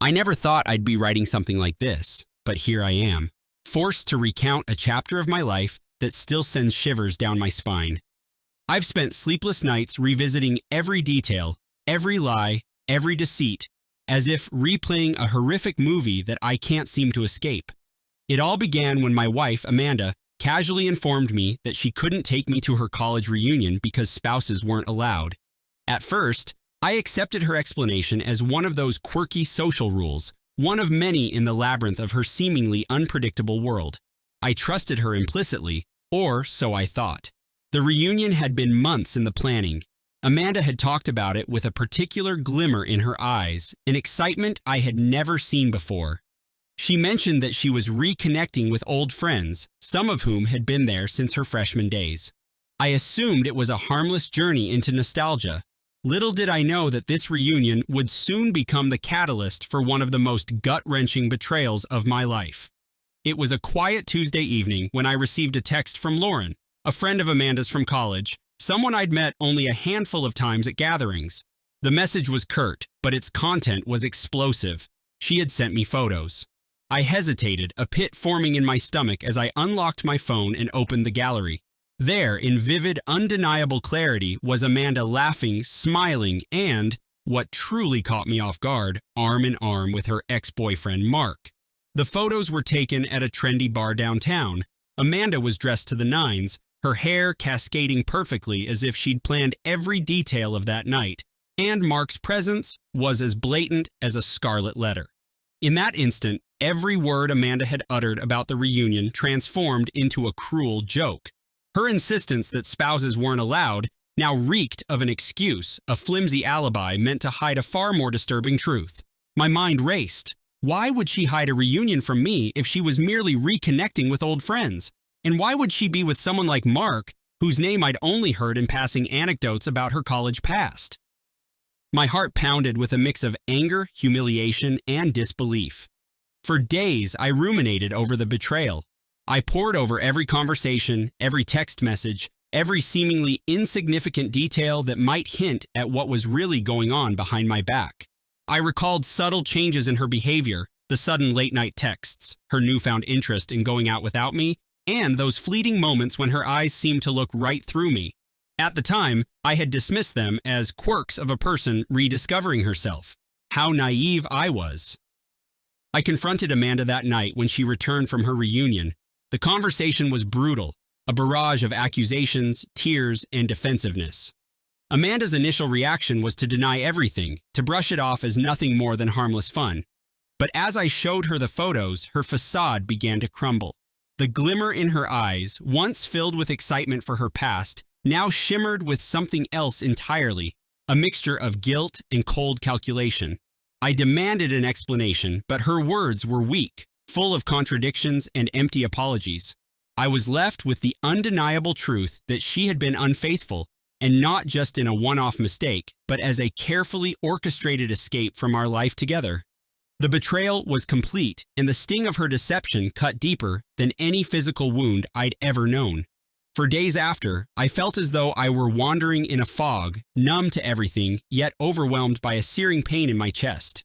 I never thought I'd be writing something like this, but here I am, forced to recount a chapter of my life that still sends shivers down my spine. I've spent sleepless nights revisiting every detail, every lie, every deceit, as if replaying a horrific movie that I can't seem to escape. It all began when my wife, Amanda, casually informed me that she couldn't take me to her college reunion because spouses weren't allowed. At first, I accepted her explanation as one of those quirky social rules, one of many in the labyrinth of her seemingly unpredictable world. I trusted her implicitly, or so I thought. The reunion had been months in the planning. Amanda had talked about it with a particular glimmer in her eyes, an excitement I had never seen before. She mentioned that she was reconnecting with old friends, some of whom had been there since her freshman days. I assumed it was a harmless journey into nostalgia. Little did I know that this reunion would soon become the catalyst for one of the most gut-wrenching betrayals of my life. It was a quiet Tuesday evening when I received a text from Lauren, a friend of Amanda's from college, someone I'd met only a handful of times at gatherings. The message was curt, but its content was explosive. She had sent me photos. I hesitated, a pit forming in my stomach as I unlocked my phone and opened the gallery. There, in vivid, undeniable clarity, was Amanda laughing, smiling, and, what truly caught me off guard, arm in arm with her ex-boyfriend Mark. The photos were taken at a trendy bar downtown. Amanda was dressed to the nines, her hair cascading perfectly as if she'd planned every detail of that night, and Mark's presence was as blatant as a scarlet letter. In that instant, every word Amanda had uttered about the reunion transformed into a cruel joke. Her insistence that spouses weren't allowed now reeked of an excuse, a flimsy alibi meant to hide a far more disturbing truth. My mind raced. Why would she hide a reunion from me if she was merely reconnecting with old friends? And why would she be with someone like Mark, whose name I'd only heard in passing anecdotes about her college past? My heart pounded with a mix of anger, humiliation, and disbelief. For days, I ruminated over the betrayal. I pored over every conversation, every text message, every seemingly insignificant detail that might hint at what was really going on behind my back. I recalled subtle changes in her behavior, the sudden late-night texts, her newfound interest in going out without me, and those fleeting moments when her eyes seemed to look right through me. At the time, I had dismissed them as quirks of a person rediscovering herself. How naive I was. I confronted Amanda that night when she returned from her reunion. The conversation was brutal, a barrage of accusations, tears, and defensiveness. Amanda's initial reaction was to deny everything, to brush it off as nothing more than harmless fun. But as I showed her the photos, her facade began to crumble. The glimmer in her eyes, once filled with excitement for her past, now shimmered with something else entirely, a mixture of guilt and cold calculation. I demanded an explanation, but her words were weak, full of contradictions and empty apologies. I was left with the undeniable truth that she had been unfaithful, and not just in a one-off mistake, but as a carefully orchestrated escape from our life together. The betrayal was complete, and the sting of her deception cut deeper than any physical wound I'd ever known. For days after, I felt as though I were wandering in a fog, numb to everything, yet overwhelmed by a searing pain in my chest.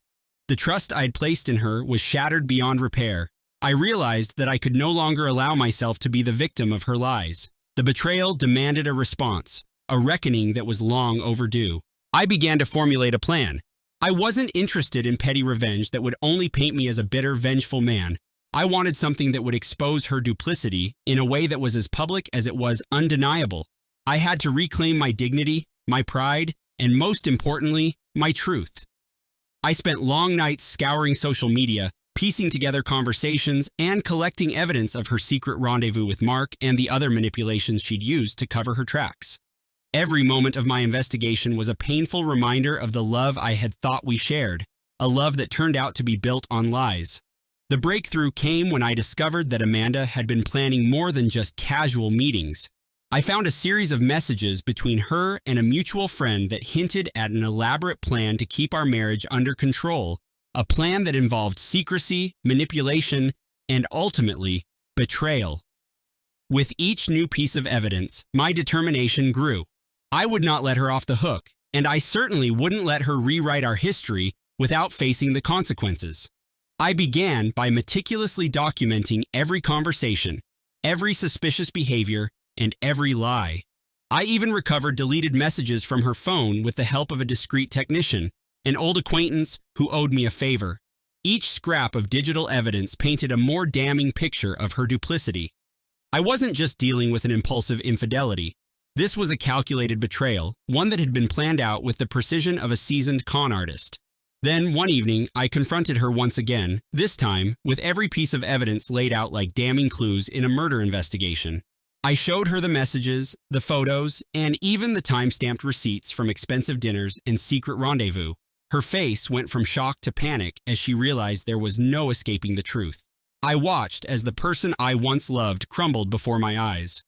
The trust I'd placed in her was shattered beyond repair. I realized that I could no longer allow myself to be the victim of her lies. The betrayal demanded a response, a reckoning that was long overdue. I began to formulate a plan. I wasn't interested in petty revenge that would only paint me as a bitter, vengeful man. I wanted something that would expose her duplicity in a way that was as public as it was undeniable. I had to reclaim my dignity, my pride, and most importantly, my truth. I spent long nights scouring social media, piecing together conversations, and collecting evidence of her secret rendezvous with Mark and the other manipulations she'd used to cover her tracks. Every moment of my investigation was a painful reminder of the love I had thought we shared, a love that turned out to be built on lies. The breakthrough came when I discovered that Amanda had been planning more than just casual meetings. I found a series of messages between her and a mutual friend that hinted at an elaborate plan to keep our marriage under control, a plan that involved secrecy, manipulation, and ultimately, betrayal. With each new piece of evidence, my determination grew. I would not let her off the hook, and I certainly wouldn't let her rewrite our history without facing the consequences. I began by meticulously documenting every conversation, every suspicious behavior, and every lie. I even recovered deleted messages from her phone with the help of a discreet technician, an old acquaintance who owed me a favor. Each scrap of digital evidence painted a more damning picture of her duplicity. I wasn't just dealing with an impulsive infidelity. This was a calculated betrayal, one that had been planned out with the precision of a seasoned con artist. Then, one evening, I confronted her once again, this time with every piece of evidence laid out like damning clues in a murder investigation. I showed her the messages, the photos, and even the time-stamped receipts from expensive dinners and secret rendezvous. Her face went from shock to panic as she realized there was no escaping the truth. I watched as the person I once loved crumbled before my eyes.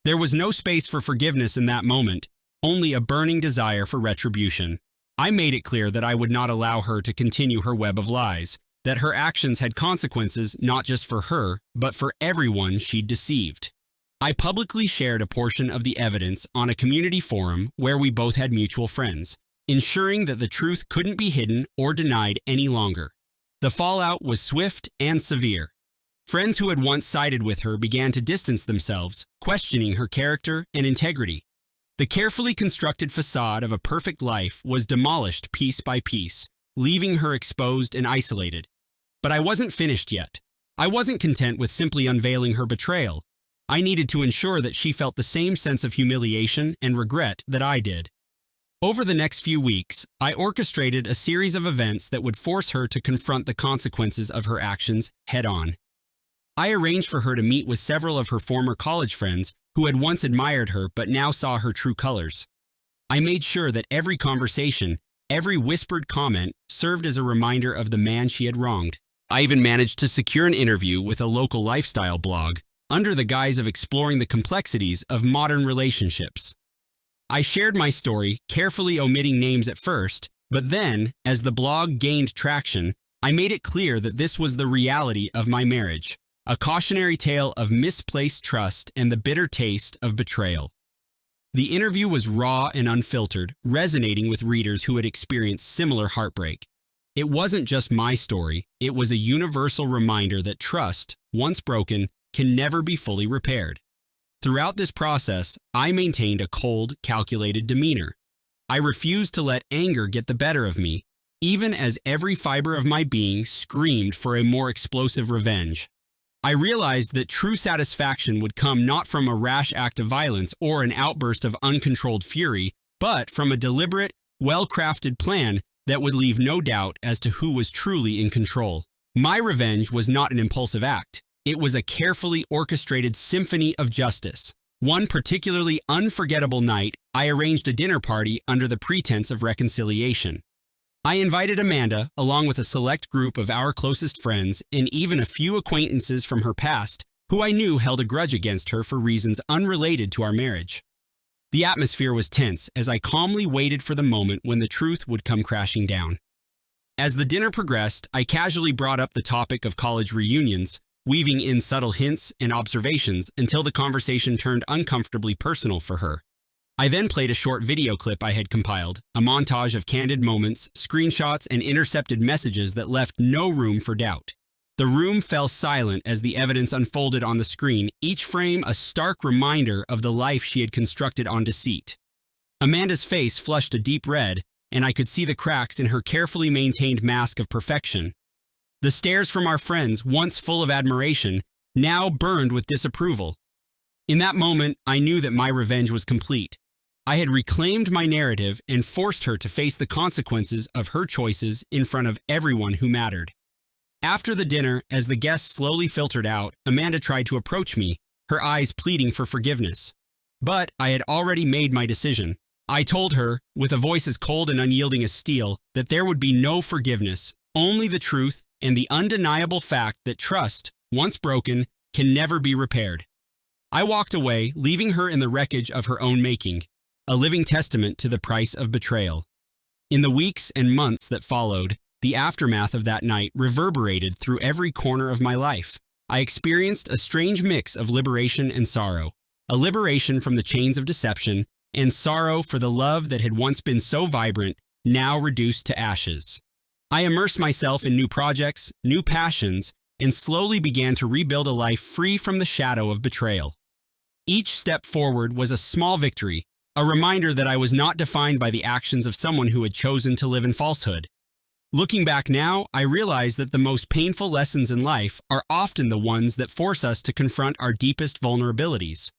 There was no space for forgiveness in that moment, only a burning desire for retribution. I made it clear that I would not allow her to continue her web of lies, that her actions had consequences not just for her, but for everyone she'd deceived. I publicly shared a portion of the evidence on a community forum where we both had mutual friends, ensuring that the truth couldn't be hidden or denied any longer. The fallout was swift and severe. Friends who had once sided with her began to distance themselves, questioning her character and integrity. The carefully constructed facade of a perfect life was demolished piece by piece, leaving her exposed and isolated. But I wasn't finished yet. I wasn't content with simply unveiling her betrayal. I needed to ensure that she felt the same sense of humiliation and regret that I did. Over the next few weeks, I orchestrated a series of events that would force her to confront the consequences of her actions head-on. I arranged for her to meet with several of her former college friends who had once admired her but now saw her true colors. I made sure that every conversation, every whispered comment served as a reminder of the man she had wronged. I even managed to secure an interview with a local lifestyle blog under the guise of exploring the complexities of modern relationships. I shared my story, carefully omitting names at first, but then, as the blog gained traction, I made it clear that this was the reality of my marriage. A cautionary tale of misplaced trust and the bitter taste of betrayal. The interview was raw and unfiltered, resonating with readers who had experienced similar heartbreak. It wasn't just my story, it was a universal reminder that trust, once broken, can never be fully repaired. Throughout this process, I maintained a cold, calculated demeanor. I refused to let anger get the better of me, even as every fiber of my being screamed for a more explosive revenge. I realized that true satisfaction would come not from a rash act of violence or an outburst of uncontrolled fury, but from a deliberate, well-crafted plan that would leave no doubt as to who was truly in control. My revenge was not an impulsive act. It was a carefully orchestrated symphony of justice. One particularly unforgettable night, I arranged a dinner party under the pretense of reconciliation. I invited Amanda, along with a select group of our closest friends and even a few acquaintances from her past, who I knew held a grudge against her for reasons unrelated to our marriage. The atmosphere was tense as I calmly waited for the moment when the truth would come crashing down. As the dinner progressed, I casually brought up the topic of college reunions, weaving in subtle hints and observations until the conversation turned uncomfortably personal for her. I then played a short video clip I had compiled, a montage of candid moments, screenshots, and intercepted messages that left no room for doubt. The room fell silent as the evidence unfolded on the screen, each frame a stark reminder of the life she had constructed on deceit. Amanda's face flushed a deep red, and I could see the cracks in her carefully maintained mask of perfection. The stares from our friends, once full of admiration, now burned with disapproval. In that moment, I knew that my revenge was complete. I had reclaimed my narrative and forced her to face the consequences of her choices in front of everyone who mattered. After the dinner, as the guests slowly filtered out, Amanda tried to approach me, her eyes pleading for forgiveness. But I had already made my decision. I told her, with a voice as cold and unyielding as steel, that there would be no forgiveness, only the truth and the undeniable fact that trust, once broken, can never be repaired. I walked away, leaving her in the wreckage of her own making, a living testament to the price of betrayal. In the weeks and months that followed, the aftermath of that night reverberated through every corner of my life. I experienced a strange mix of liberation and sorrow, a liberation from the chains of deception, and sorrow for the love that had once been so vibrant, now reduced to ashes. I immersed myself in new projects, new passions, and slowly began to rebuild a life free from the shadow of betrayal. Each step forward was a small victory, a reminder that I was not defined by the actions of someone who had chosen to live in falsehood. Looking back now, I realize that the most painful lessons in life are often the ones that force us to confront our deepest vulnerabilities.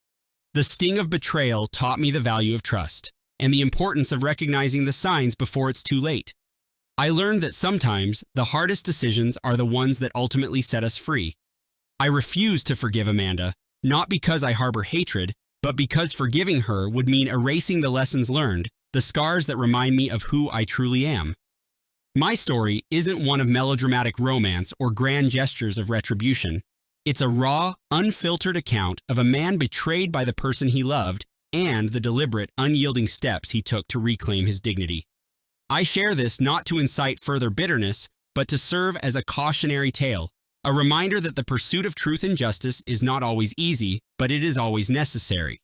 The sting of betrayal taught me the value of trust and the importance of recognizing the signs before it's too late. I learned that sometimes the hardest decisions are the ones that ultimately set us free. I refused to forgive Amanda, not because I harbor hatred, but because forgiving her would mean erasing the lessons learned, the scars that remind me of who I truly am. My story isn't one of melodramatic romance or grand gestures of retribution. It's a raw, unfiltered account of a man betrayed by the person he loved and the deliberate, unyielding steps he took to reclaim his dignity. I share this not to incite further bitterness, but to serve as a cautionary tale, a reminder that the pursuit of truth and justice is not always easy, but it is always necessary.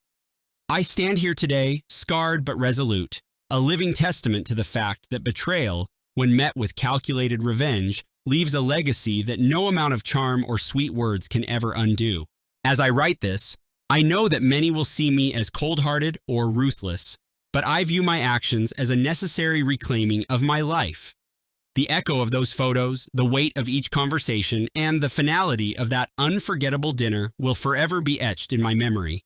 I stand here today, scarred but resolute, a living testament to the fact that betrayal, when met with calculated revenge, leaves a legacy that no amount of charm or sweet words can ever undo. As I write this, I know that many will see me as cold-hearted or ruthless, but I view my actions as a necessary reclaiming of my life. The echo of those photos, the weight of each conversation, and the finality of that unforgettable dinner will forever be etched in my memory.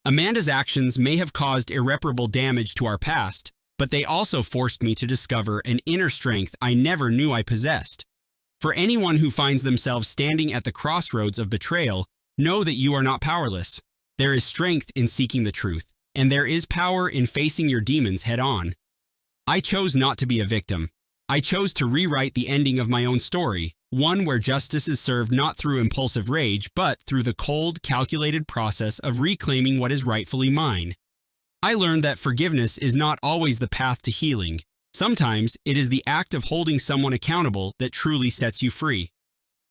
Amanda's actions may have caused irreparable damage to our past, but they also forced me to discover an inner strength I never knew I possessed. For anyone who finds themselves standing at the crossroads of betrayal, know that you are not powerless. There is strength in seeking the truth, and there is power in facing your demons head-on. I chose not to be a victim. I chose to rewrite the ending of my own story, one where justice is served not through impulsive rage, but through the cold, calculated process of reclaiming what is rightfully mine. I learned that forgiveness is not always the path to healing. Sometimes it is the act of holding someone accountable that truly sets you free.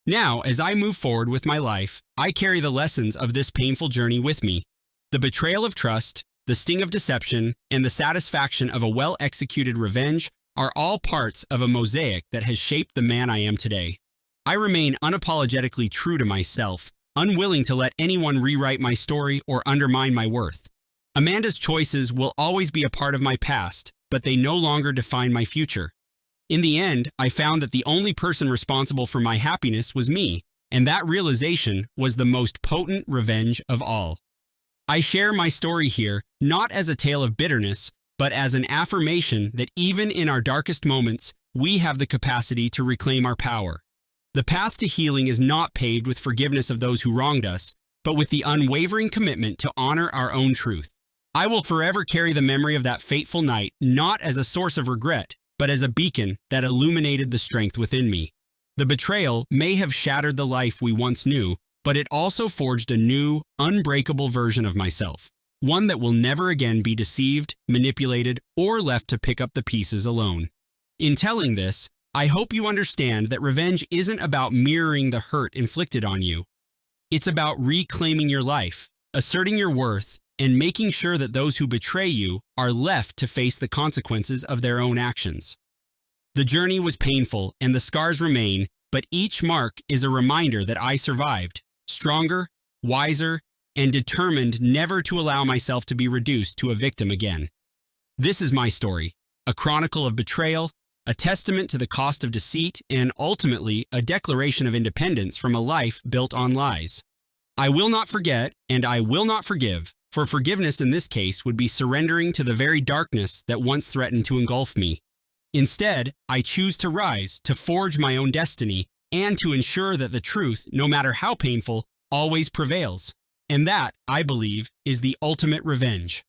Now, as I move forward with my life, I carry the lessons of this painful journey with me. The betrayal of trust, the sting of deception, and the satisfaction of a well-executed revenge are all parts of a mosaic that has shaped the man I am today. I remain unapologetically true to myself, unwilling to let anyone rewrite my story or undermine my worth. Amanda's choices will always be a part of my past, but they no longer define my future. In the end, I found that the only person responsible for my happiness was me, and that realization was the most potent revenge of all. I share my story here not as a tale of bitterness, but as an affirmation that even in our darkest moments, we have the capacity to reclaim our power. The path to healing is not paved with forgiveness of those who wronged us, but with the unwavering commitment to honor our own truth. I will forever carry the memory of that fateful night, not as a source of regret, but as a beacon that illuminated the strength within me. The betrayal may have shattered the life we once knew, but it also forged a new, unbreakable version of myself, one that will never again be deceived, manipulated, or left to pick up the pieces alone. In telling this, I hope you understand that revenge isn't about mirroring the hurt inflicted on you. It's about reclaiming your life, asserting your worth, and making sure that those who betray you are left to face the consequences of their own actions. The journey was painful and the scars remain, but each mark is a reminder that I survived, stronger, wiser, and determined never to allow myself to be reduced to a victim again. This is my story, a chronicle of betrayal, a testament to the cost of deceit, and ultimately a declaration of independence from a life built on lies. I will not forget, and I will not forgive, for forgiveness in this case would be surrendering to the very darkness that once threatened to engulf me. Instead, I choose to rise, to forge my own destiny, and to ensure that the truth, no matter how painful, always prevails. And that, I believe, is the ultimate revenge.